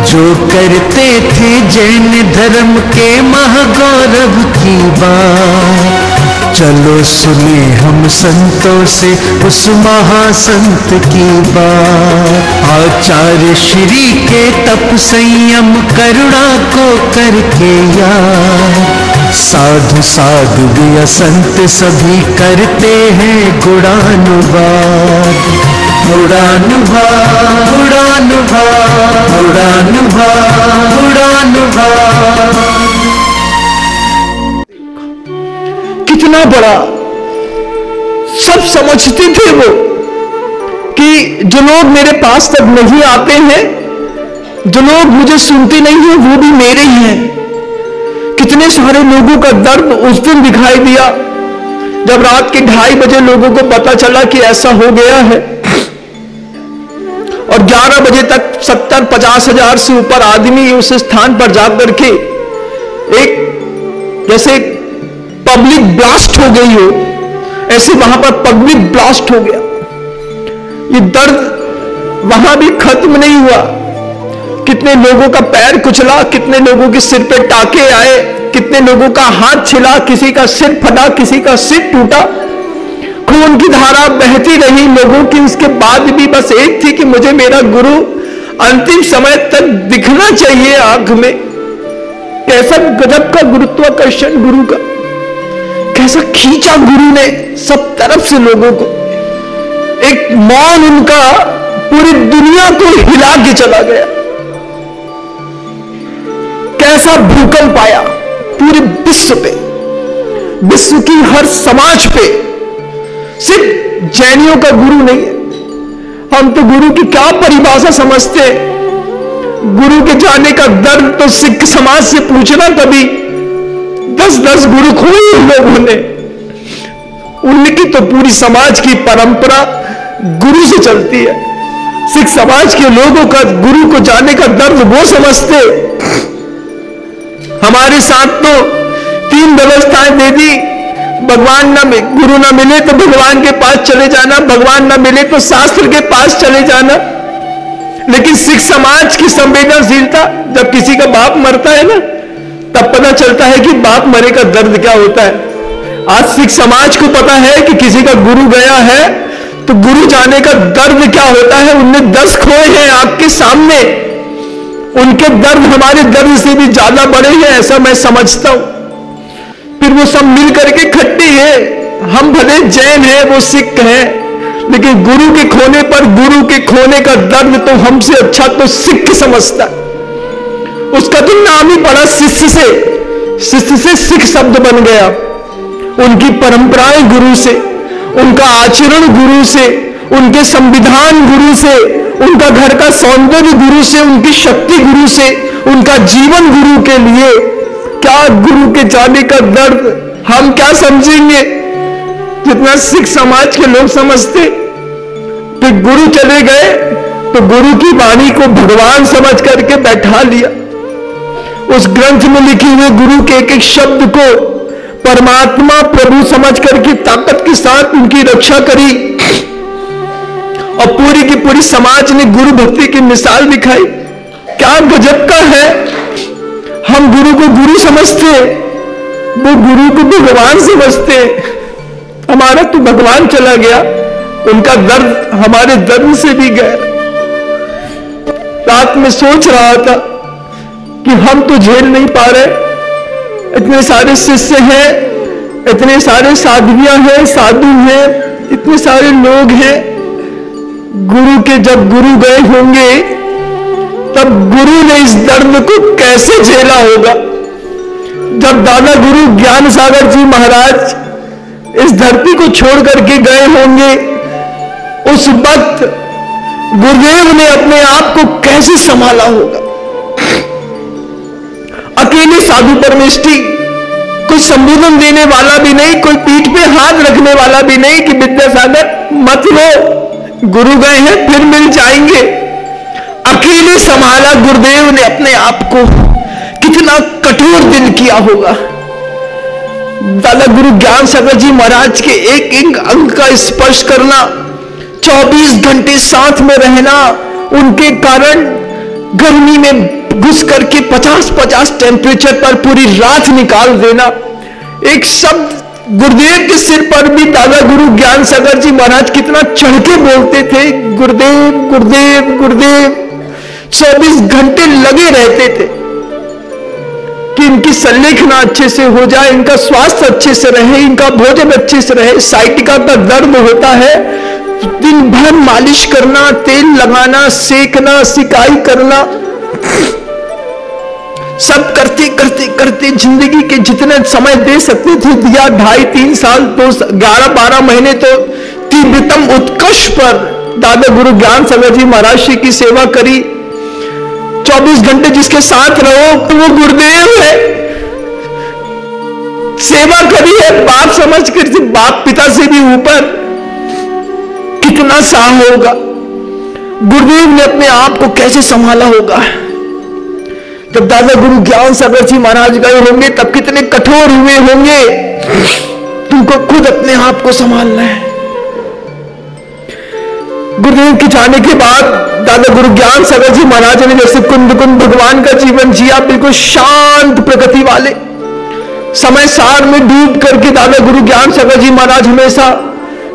जो करते थे जैन धर्म के महागौरव की बात, चलो सुने हम संतों से उस महासंत की बात। आचार्य श्री के तप संयम करुणा को करके याद, साधु साधु भी संत सभी करते हैं गुणानुवाद। गुणानुवाद गुणानुवाद गुणानुवाद गुणानुवाद। कितना बड़ा सब समझते थे वो कि जो लोग मेरे पास तक नहीं आते हैं, जो लोग मुझे सुनते नहीं हैं, वो भी मेरे ही हैं। कितने सारे लोगों का दर्द उस दिन दिखाई दिया जब रात के 2:30 बजे लोगों को पता चला कि ऐसा हो गया है, और 11 बजे तक 70-50 हजार से ऊपर आदमी उस स्थान पर जाकर के एक जैसे पब्लिक ब्लास्ट हो गई हो, ऐसे वहां पर पब्लिक ब्लास्ट हो गया। ये दर्द वहां भी खत्म नहीं हुआ। कितने लोगों का पैर कुचला, कितने लोगों के सिर पे टाके आए, कितने लोगों का हाथ छिला, किसी का सिर फटा, किसी का सिर टूटा, खून की धारा बहती रही लोगों की। इसके बाद भी बस एक थी कि मुझे मेरा गुरु अंतिम समय तक दिखना चाहिए आंख में। कैसा गजब का गुरुत्वाकर्षण गुरु का, कैसा खींचा गुरु ने सब तरफ से लोगों को। एक मौन उनका पूरी दुनिया को हिला के चला गया। कैसा भूकंप आया पूरे विश्व पे, विश्व की हर समाज पे। सिर्फ जैनियों का गुरु नहीं है। हम तो गुरु की क्या परिभाषा समझते हैं। गुरु के जाने का दर्द तो सिख समाज से पूछना, कभी 10-10 गुरु खोए उन लोगों ने। उनकी तो पूरी समाज की परंपरा गुरु से चलती है। सिख समाज के लोगों का गुरु को जाने का दर्द वो समझते। हमारे साथ तो 3 व्यवस्थाएं दे दी। भगवान ना गुरु ना मिले तो भगवान के पास चले जाना, भगवान ना मिले तो शास्त्र के पास चले जाना। लेकिन सिख समाज की संवेदनशीलता, जब किसी का बाप मरता है ना, तब पता चलता है कि बाप मरे का दर्द क्या होता है। आज सिख समाज को पता है कि किसी का गुरु गया है तो गुरु जाने का दर्द क्या होता है। उनने 10 खोए हैं आपके सामने, उनके दर्द हमारे दर्द से भी ज्यादा बड़े हैं, ऐसा मैं समझता हूं। फिर वो सब मिल करके खट्टी है। हम भले जैन हैं, वो सिख हैं, लेकिन गुरु के खोने पर, गुरु के खोने का दर्द तो हमसे अच्छा तो सिख समझता। उसका तो नाम ही पड़ा शिष्य से, शिष्य से सिख शब्द बन गया। उनकी परंपराएं गुरु से, उनका आचरण गुरु से, उनके संविधान गुरु से, उनका घर का सौंदर्य गुरु से, उनकी शक्ति गुरु से, उनका जीवन गुरु के लिए। क्या गुरु के जाने का दर्द हम क्या समझेंगे जितना सिख समाज के लोग समझते। फिर गुरु चले गए तो गुरु की वाणी को भगवान समझ करके बैठा लिया। उस ग्रंथ में लिखे हुए गुरु के एक-एक शब्द को परमात्मा प्रभु समझ करके ताकत के साथ उनकी रक्षा करी, और पूरी की पूरी समाज ने गुरु भक्ति की मिसाल दिखाई। क्या गजब का है। हम गुरु को गुरु समझते, वो गुरु को भगवान समझते। हमारा तो भगवान चला गया, उनका दर्द हमारे दर्द से भी गया। रात में सोच रहा था कि हम तो झेल नहीं पा रहे। इतने सारे शिष्य हैं, इतने सारे साधवियां हैं, साधु हैं, इतने सारे लोग हैं। गुरु के जब गुरु गए होंगे तब गुरु ने इस दर्द को कैसे झेला होगा। जब दादा गुरु ज्ञान सागर जी महाराज इस धरती को छोड़ करके गए होंगे, उस वक्त गुरुदेव ने अपने आप को कैसे संभाला होगा। अकेले साधु परमेष्ठी, कोई संबोधन देने वाला भी नहीं, कोई पीठ पे हाथ रखने वाला भी नहीं कि विद्यासागर मत लो, गुरु गए हैं फिर मिल जाएंगे। अकेले संभाला गुरुदेव ने अपने आप को। कितना कठोर दिल किया होगा। दादा गुरु ज्ञान सागर जी महाराज के एक एक अंग का स्पर्श करना, 24 घंटे साथ में रहना, उनके कारण गर्मी में घुस करके 50-50 टेम्परेचर पर पूरी रात निकाल देना। एक शब्द गुरुदेव के सिर पर भी दादा गुरु ज्ञान सागर जी महाराज कितना चढ़ के बोलते थे, गुरुदेव गुरुदेव गुरुदेव। 24 घंटे लगे रहते थे कि इनकी संलेखना अच्छे से हो जाए, इनका स्वास्थ्य अच्छे से रहे, इनका भोजन अच्छे से रहे। साइटिका का दर्द होता है, दिन भर मालिश करना, तेल लगाना, सेकना, सिकाई करना, सब करते करते करते जिंदगी के जितने समय दे सकते थे दिया। 2.5-3 साल तो 11-12 महीने तो तीव्रतम उत्कर्ष पर दादा गुरु ज्ञान सागर जी महाराज श्री की सेवा करी। 24 घंटे जिसके साथ रहो तो वो गुरुदेव है। सेवा करी है बाप समझ कर, बाप पिता से भी ऊपर। कितना सा होगा गुरुदेव ने अपने आप को कैसे संभाला होगा। जब दादा गुरु ज्ञान सागर जी महाराज गए होंगे तब कितने कठोर हुए होंगे। तुमको खुद अपने आप को संभालना है। गुरुदेव के जाने के बाद दादा गुरु ज्ञान सागर जी महाराज ने जैसे कुंद कुंद भगवान का जीवन जिया, बिल्कुल शांत प्रकृति वाले, समय सार में डूब करके दादा गुरु ज्ञान सागर जी महाराज हमेशा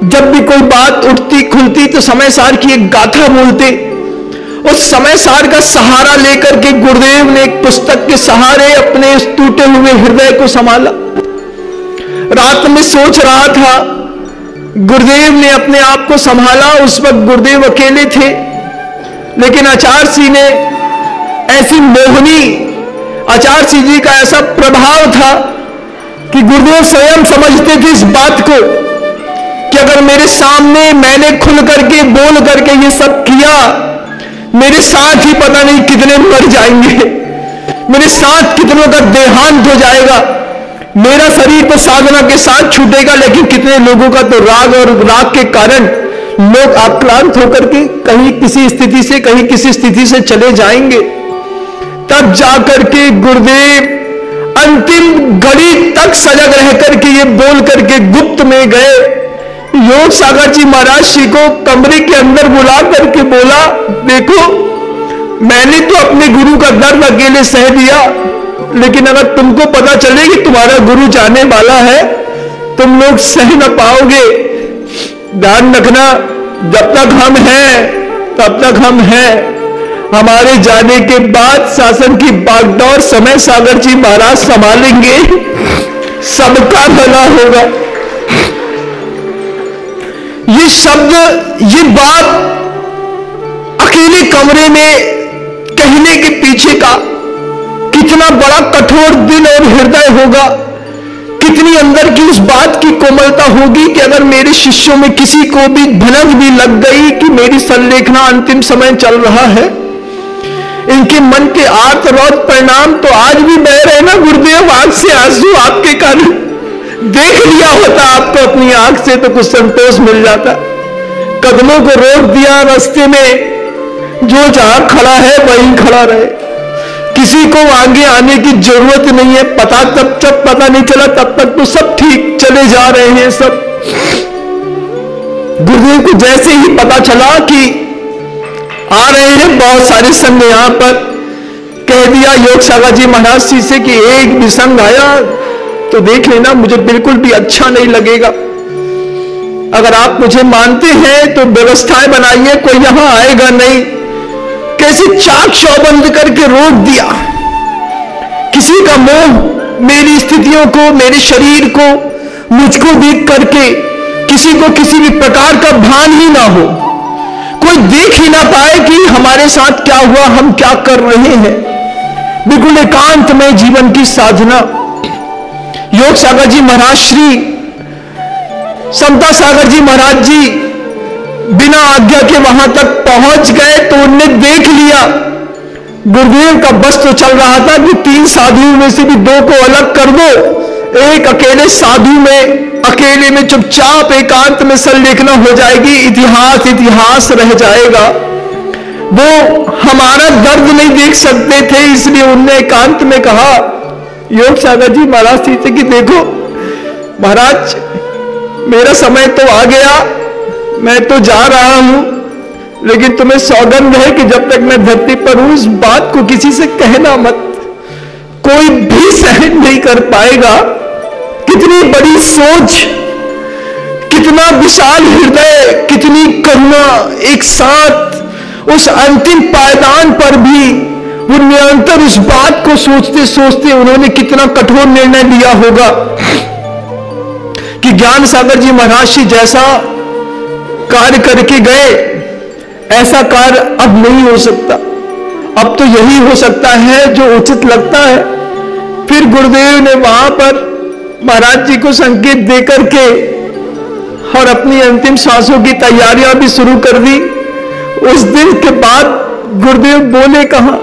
जब भी कोई बात उठती खुलती तो समय सार की एक गाथा बोलते। उस समय सार का सहारा लेकर के गुरुदेव ने एक पुस्तक के सहारे अपने इस टूटे हुए हृदय को संभाला। रात में सोच रहा था, गुरुदेव ने अपने आप को संभाला। उस वक्त गुरुदेव अकेले थे, लेकिन आचार्य सिंह ने ऐसी मोहनी, आचार्य सिंह जी का ऐसा प्रभाव था कि गुरुदेव स्वयं समझते थे इस बात को कि अगर मेरे सामने मैंने खुल करके बोल करके ये सब किया, मेरे साथ ही पता नहीं कितने मर जाएंगे, मेरे साथ कितनों का देहांत हो जाएगा। मेरा शरीर तो साधना के साथ छूटेगा, लेकिन कितने लोगों का तो राग और राग के कारण लोग आक्रांत होकर के कहीं किसी स्थिति से कहीं किसी स्थिति से चले जाएंगे। तब जाकर के गुरुदेव अंतिम घड़ी तक सजग रह करके ये बोल करके गुप्त में गए। योग सागर जी महाराज श्री को कमरे के अंदर बुला करके बोला, देखो मैंने तो अपने गुरु का दर्द अकेले सह दिया, लेकिन अगर तुमको पता चले कि तुम्हारा गुरु जाने वाला है, तुम लोग सह न पाओगे। ध्यान रखना, जब तक हम हैं तब तक हम हैं। हमारे जाने के बाद शासन की बागडोर समय सागर जी महाराज संभालेंगे, सबका भला होगा। ये शब्द, ये बात अकेले कमरे में कहने के पीछे का कितना बड़ा कठोर दिल और हृदय होगा, कितनी अंदर की उस बात की कोमलता होगी कि अगर मेरे शिष्यों में किसी को भी भनक भी लग गई कि मेरी संलेखना अंतिम समय चल रहा है, इनके मन के आर्त रौद परिणाम तो आज भी बह रहे ना गुरुदेव, आंख से आंसू आपके कारण देख लिया होता आपको अपनी आंख से तो कुछ संतोष मिल जाता। कदमों को रोक दिया रास्ते में, जो जहां खड़ा है वहीं खड़ा रहे, किसी को आगे आने की जरूरत नहीं है। पता तब तक पता नहीं चला, तब तक तो सब ठीक चले जा रहे हैं सब। गुरुदेव को जैसे ही पता चला कि आ रहे हैं बहुत सारे संघ यहां पर, कह दिया योग सागर जी महाराज जी से कि एक भी संघ आया तो देख लेना, मुझे बिल्कुल भी अच्छा नहीं लगेगा। अगर आप मुझे मानते हैं तो व्यवस्थाएं बनाइए, कोई यहां आएगा नहीं। कैसे चाक चौबंद करके रोक दिया। किसी का मोह मेरी स्थितियों को, मेरे शरीर को, मुझको देख करके किसी को किसी भी प्रकार का भान ही ना हो, कोई देख ही ना पाए कि हमारे साथ क्या हुआ, हम क्या कर रहे हैं। बिल्कुल एकांत में जीवन की साधना। योग सागर जी महाराज श्री, समता सागर जी महाराज जी बिना आज्ञा के वहां तक पहुंच गए तो उनने देख लिया गुरुदेव का बस तो चल रहा था कि 3 साधुओं में से भी 2 को अलग कर दो, एक अकेले साधु में अकेले में चुपचाप एकांत में संलेखना हो जाएगी, इतिहास इतिहास रह जाएगा। वो हमारा दर्द नहीं देख सकते थे, इसलिए उनने एकांत में कहा योग सागर जी महाराज जी से कि देखो महाराज, मेरा समय तो आ गया, मैं तो जा रहा हूं, लेकिन तुम्हें सौगंध है कि जब तक मैं धरती पर हूं इस बात को किसी से कहना मत, कोई भी सहन नहीं कर पाएगा। कितनी बड़ी सोच, कितना विशाल हृदय, कितनी करुणा, एक साथ उस अंतिम पायदान पर भी वो निरंतर इस बात को सोचते सोचते उन्होंने कितना कठोर निर्णय लिया होगा कि ज्ञान सागर जी महाराज जी जैसा कार्य करके गए ऐसा कार्य अब नहीं हो सकता, अब तो यही हो सकता है जो उचित लगता है। फिर गुरुदेव ने वहां पर महाराज जी को संकेत देकर के और अपनी अंतिम सांसों की तैयारियां भी शुरू कर दी। उस दिन के बाद गुरुदेव बोले कहां,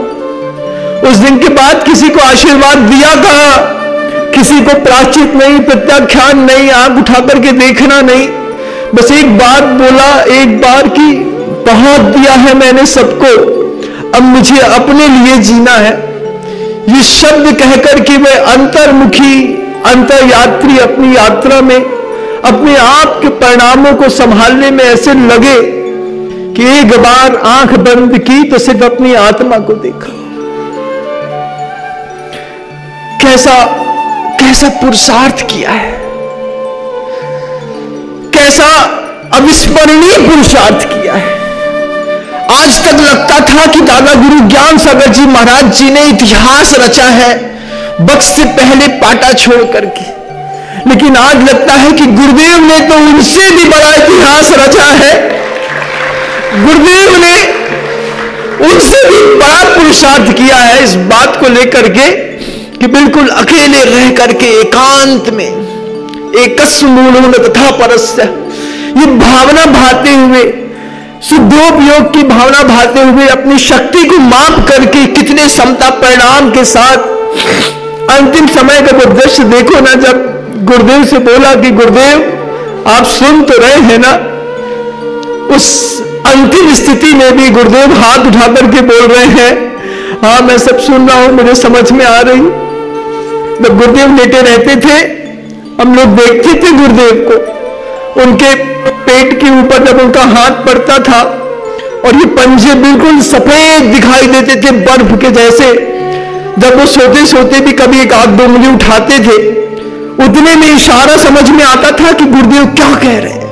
उस दिन के बाद किसी को आशीर्वाद दिया कहां, किसी को प्रायश्चित नहीं, प्रत्याख्यान नहीं, आंख उठा करके देखना नहीं, बस एक बात बोला, एक बार की बहुत दिया है मैंने सबको, अब मुझे अपने लिए जीना है। ये शब्द कहकर कि वे अंतर्मुखी अंतर यात्री अपनी यात्रा में अपने आप के परिणामों को संभालने में ऐसे लगे कि एक बार आंख बंद की तो सिर्फ अपनी आत्मा को देखा। कैसा कैसा पुरुषार्थ किया है, कैसा अविस्मरणीय पुरुषार्थ किया है। आज तक लगता था कि दादा गुरु ज्ञान सागर जी महाराज जी ने इतिहास रचा है वक्त से पहले पाटा छोड़ करके, लेकिन आज लगता है कि गुरुदेव ने तो उनसे भी बड़ा इतिहास रचा है। गुरुदेव ने उनसे भी बड़ा पुरुषार्थ किया है इस बात को लेकर के कि बिल्कुल अकेले रह करके एकांत में एकस्मूलम तथा परस्य, ये भावना भाते हुए, शुद्धोपयोग की भावना भाते हुए अपनी शक्ति को माप करके कितने समता परिणाम के साथ अंतिम समय का वो दृश्य देखो ना, जब गुरुदेव से बोला कि गुरुदेव आप सुन तो रहे हैं ना, उस अंतिम स्थिति में भी गुरुदेव हाथ उठा करके बोल रहे हैं हाँ मैं सब सुन रहा हूं, मुझे समझ में आ रही। जब गुरुदेव लेटे रहते थे हम लोग देखते थे गुरुदेव को, उनके पेट के ऊपर जब उनका हाथ पड़ता था और ये पंजे बिल्कुल सफेद दिखाई देते थे बर्फ के जैसे, जब वो सोते सोते भी कभी एक आध दो उंगली उठाते थे उतने में इशारा समझ में आता था कि गुरुदेव क्या कह रहे हैं।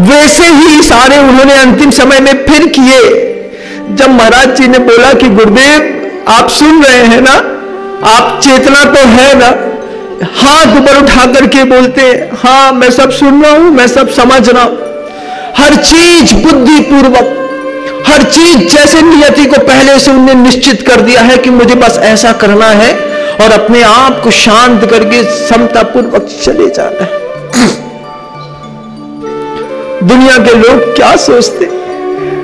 वैसे ही इशारे उन्होंने अंतिम समय में फिर किए जब महाराज जी ने बोला कि गुरुदेव आप सुन रहे हैं ना, आप चेतना तो है ना, हाथ ऊपर उठा करके बोलते हैं हाँ मैं सब सुन रहा हूं, मैं सब समझ रहा हूं, हर चीज बुद्धि पूर्वक, हर चीज जैसे नियति को पहले से उन्होंने निश्चित कर दिया है कि मुझे बस ऐसा करना है और अपने आप को शांत करके समता पूर्वक चले जाना है। दुनिया के लोग क्या सोचते,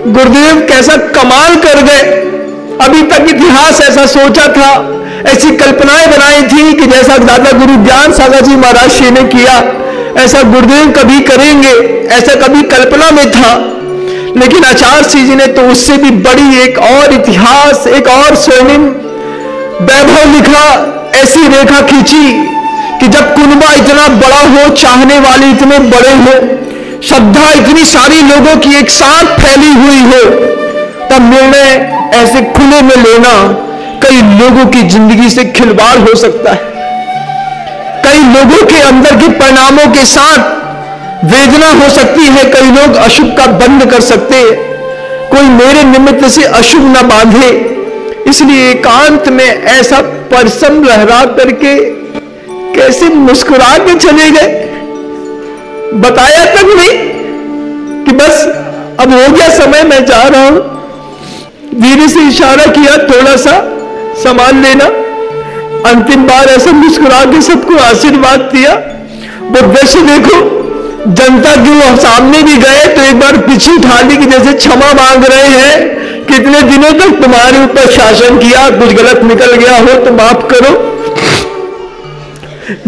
गुरुदेव कैसा कमाल कर गए। अभी तक इतिहास ऐसा सोचा था, ऐसी कल्पनाएं बनाई थी कि जैसा दादा गुरु ज्ञान सागर जी महाराज जी ने किया ऐसा गुरुदेव कभी करेंगे, ऐसा कभी कल्पना में था। लेकिन आचार्य जी ने तो उससे भी बड़ी एक और इतिहास, एक और स्वर्णिम वैभव लिखा, ऐसी रेखा खींची कि जब कुनबा इतना बड़ा हो, चाहने वाले इतने बड़े हो, श्रद्धा इतनी सारी लोगों की एक साथ फैली हुई हो, तब निर्णय ऐसे खुले में लेना कई लोगों की जिंदगी से खिलवाड़ हो सकता है। कई लोगों के अंदर के परिणामों के साथ वेदना हो सकती है, कई लोग अशुभ का बंद कर सकते हैं, कोई मेरे निमित्त से अशुभ ना बांधे। इसलिए एकांत में ऐसा परिश्रम लहरा करके कैसे मुस्कुरा के चले गए, बताया तक नहीं कि बस अब हो गया समय मैं जा रहा हूं, धीरे से इशारा किया थोड़ा सा संभाल लेना, अंतिम बार ऐसा मुस्कुरा के सबको आशीर्वाद दिया। वो दृश्य देखो, जनता की वो सामने भी गए तो एक बार पीछे उठा ली कि जैसे क्षमा मांग रहे हैं, कितने दिनों तक तुम्हारे ऊपर शासन किया, कुछ गलत निकल गया हो तो माफ करो।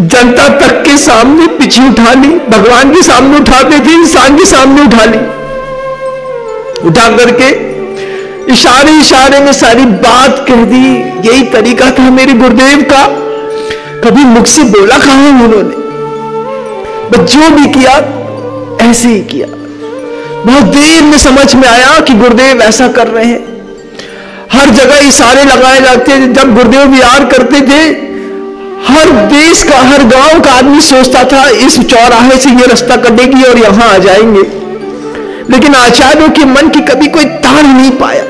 जनता तक के सामने पीछे उठा ली, भगवान के सामने उठाते थे, इंसान के सामने उठा ली, उठा करके इशारे इशारे में सारी बात कह दी। यही तरीका था मेरे गुरुदेव का, कभी मुख से बोला कहां उन्होंने, बस जो भी किया ऐसे ही किया। बहुत देर में समझ में आया कि गुरुदेव ऐसा कर रहे हैं। हर जगह इशारे लगाए जाते थे। जब गुरुदेव विहार करते थे, हर देश का, हर गांव का आदमी सोचता था इस चौराहे से ये रास्ता कटेगी और यहां आ जाएंगे। लेकिन आचार्यों के मन की कभी कोई ताड़ नहीं पाया,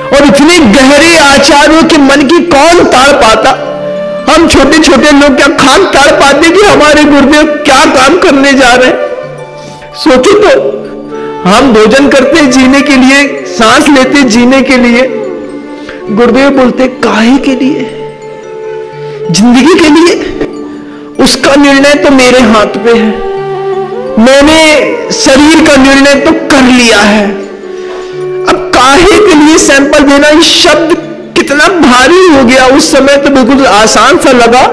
और इतने गहरे आचार्यों के मन की कौन ताड़ पाता। हम छोटे छोटे लोग क्या खान ताड़ पाते कि हमारे गुरुदेव क्या काम करने जा रहे हैं। सोचो तो, हम भोजन करते जीने के लिए, सांस लेते जीने के लिए, गुरुदेव बोलते काहे के लिए, जिंदगी के लिए। उसका निर्णय तो मेरे हाथ पे है, मैंने शरीर का निर्णय तो कर लिया है। अब काहे के लिए सैंपल देना, इस शब्द कितना भारी हो गया। उस समय तो बिल्कुल आसान सा लगा,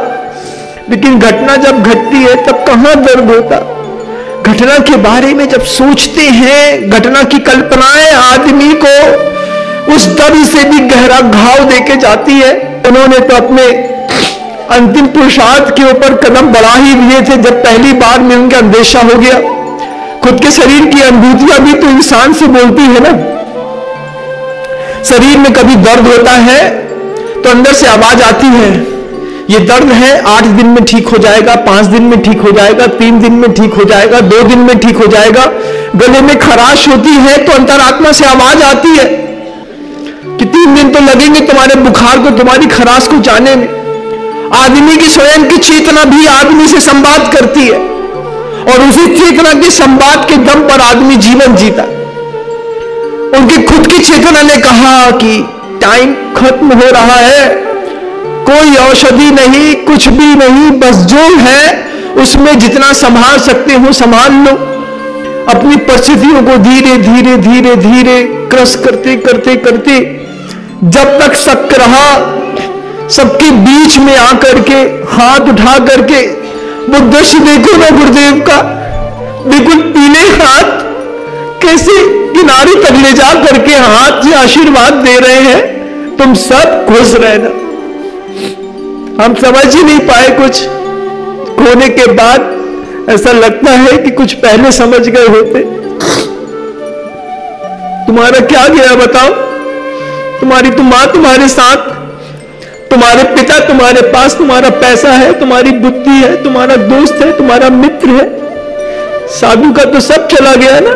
लेकिन घटना जब घटती है तब कहां दर्द होता। घटना के बारे में जब सोचते हैं, घटना की कल्पनाएं आदमी को उस दर्द से भी गहरा घाव देके जाती है। उन्होंने तो अपने अंतिम पुरुषार्थ के ऊपर कदम बढ़ा ही दिए थे जब पहली बार में उनका अंदेशा हो गया। खुद के शरीर की अनुभूतियां भी तो इंसान से बोलती है ना। शरीर में कभी दर्द होता है तो अंदर से आवाज आती है, ये दर्द है, 8 दिन में ठीक हो जाएगा, 5 दिन में ठीक हो जाएगा, 3 दिन में ठीक हो जाएगा, 2 दिन में ठीक हो जाएगा। गले में खराश होती है तो अंतरात्मा से आवाज आती है कि 3 दिन तो लगेंगे तुम्हारे बुखार को, तुम्हारी खराश को जाने में। आदमी की स्वयं की चेतना भी आदमी से संवाद करती है, और उसी चेतना के संवाद के दम पर आदमी जीवन जीता। उनकी खुद की चेतना ने कहा कि टाइम खत्म हो रहा है, कोई औषधि नहीं, कुछ भी नहीं, बस जो है उसमें जितना संभाल सकते हो संभाल लो। अपनी परिस्थितियों को धीरे धीरे धीरे धीरे क्रश करते करते करते जब तक शक रहा, सबके बीच में आकर के हाथ उठा करके वो दृश्य देखो ना गुरुदेव का, बिल्कुल पीले हाथ कैसे किनारे तक ले जा करके हाथ से आशीर्वाद दे रहे हैं, तुम सब खुश रहना। हम समझ ही नहीं पाए कुछ। खोने के बाद ऐसा लगता है कि कुछ पहले समझ गए होते। तुम्हारा क्या गया बताओ? तुम्हारी तो मां तुम्हारे साथ, तुम्हारे पिता तुम्हारे पास, तुम्हारा पैसा है, तुम्हारी बुद्धि है, तुम्हारा दोस्त है, तुम्हारा मित्र है। साधु का तो सब चला गया ना,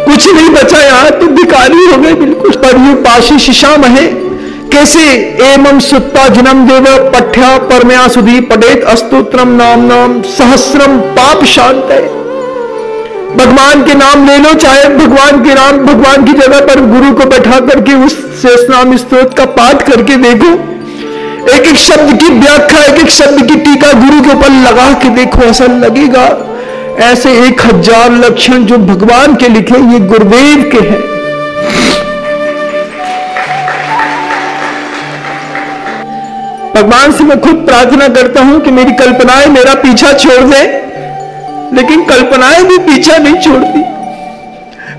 कुछ नहीं बचा। यहां तो भिखारी हो गए बिल्कुल। पर यू पाशी शिशाम है कैसे एवं सुत्ता जन्म देव पठ्या परमया सुधी पठेत अस्तोत्रम नाम नाम सहस्रम पाप शांत है। भगवान के नाम ले लो, चाहे भगवान के नाम, भगवान की जगह पर गुरु को बैठा करके उस शेषनाम स्तोत्र का पाठ करके देखो। एक एक शब्द की व्याख्या, एक एक शब्द की टीका गुरु के ऊपर लगा के देखो, ऐसा लगेगा ऐसे 1000 लक्षण जो भगवान के लिखे ये गुरुदेव के हैं। भगवान से मैं खुद प्रार्थना करता हूं कि मेरी कल्पनाएं मेरा पीछा छोड़ दें, लेकिन कल्पनाएं भी पीछा नहीं छोड़ती।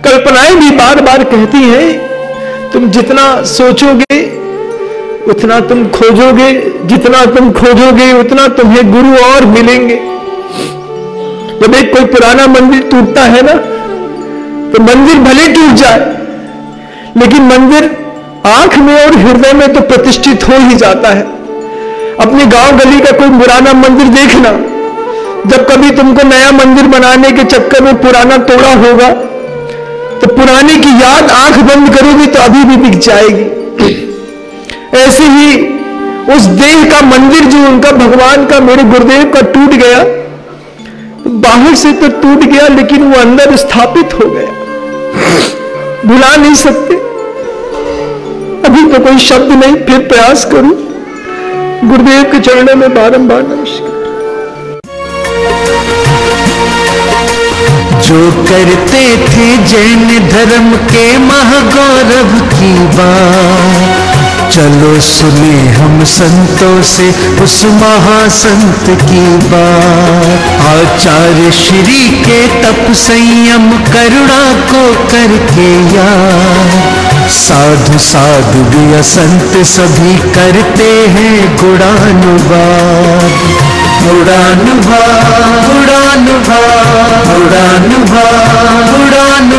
कल्पनाएं भी बार बार कहती हैं तुम जितना सोचोगे उतना तुम खोजोगे, जितना तुम खोजोगे उतना तुम्हें गुरु और मिलेंगे। जब एक कोई पुराना मंदिर टूटता है ना, तो मंदिर भले टूट जाए, लेकिन मंदिर आंख में और हृदय में तो प्रतिष्ठित हो ही जाता है। अपने गांव गली का कोई पुराना मंदिर देखना, जब कभी तुमको नया मंदिर बनाने के चक्कर में पुराना तोड़ा होगा, तो पुराने की याद आंख बंद करोगे तो अभी भी दिख जाएगी। ऐसे ही उस देह का मंदिर जो उनका भगवान का, मेरे गुरुदेव का टूट गया, बाहर से तो टूट गया लेकिन वो अंदर स्थापित हो गया। भुला नहीं सकते। अभी तो कोई शब्द नहीं, फिर प्रयास करूं। गुरुदेव के चरणों में बारंबार नमस्कार। जो करते थे जैन धर्म के महागौरव की बात, चलो सुने हम संतों से उस महासंत की बात। आचार्य श्री के तप संयम करुणा को करके याद, साधु साधु भी असंत सभी करते हैं गुणानुवाद। उड़ान भर, उड़ान भर, उड़ान भर, उड़ान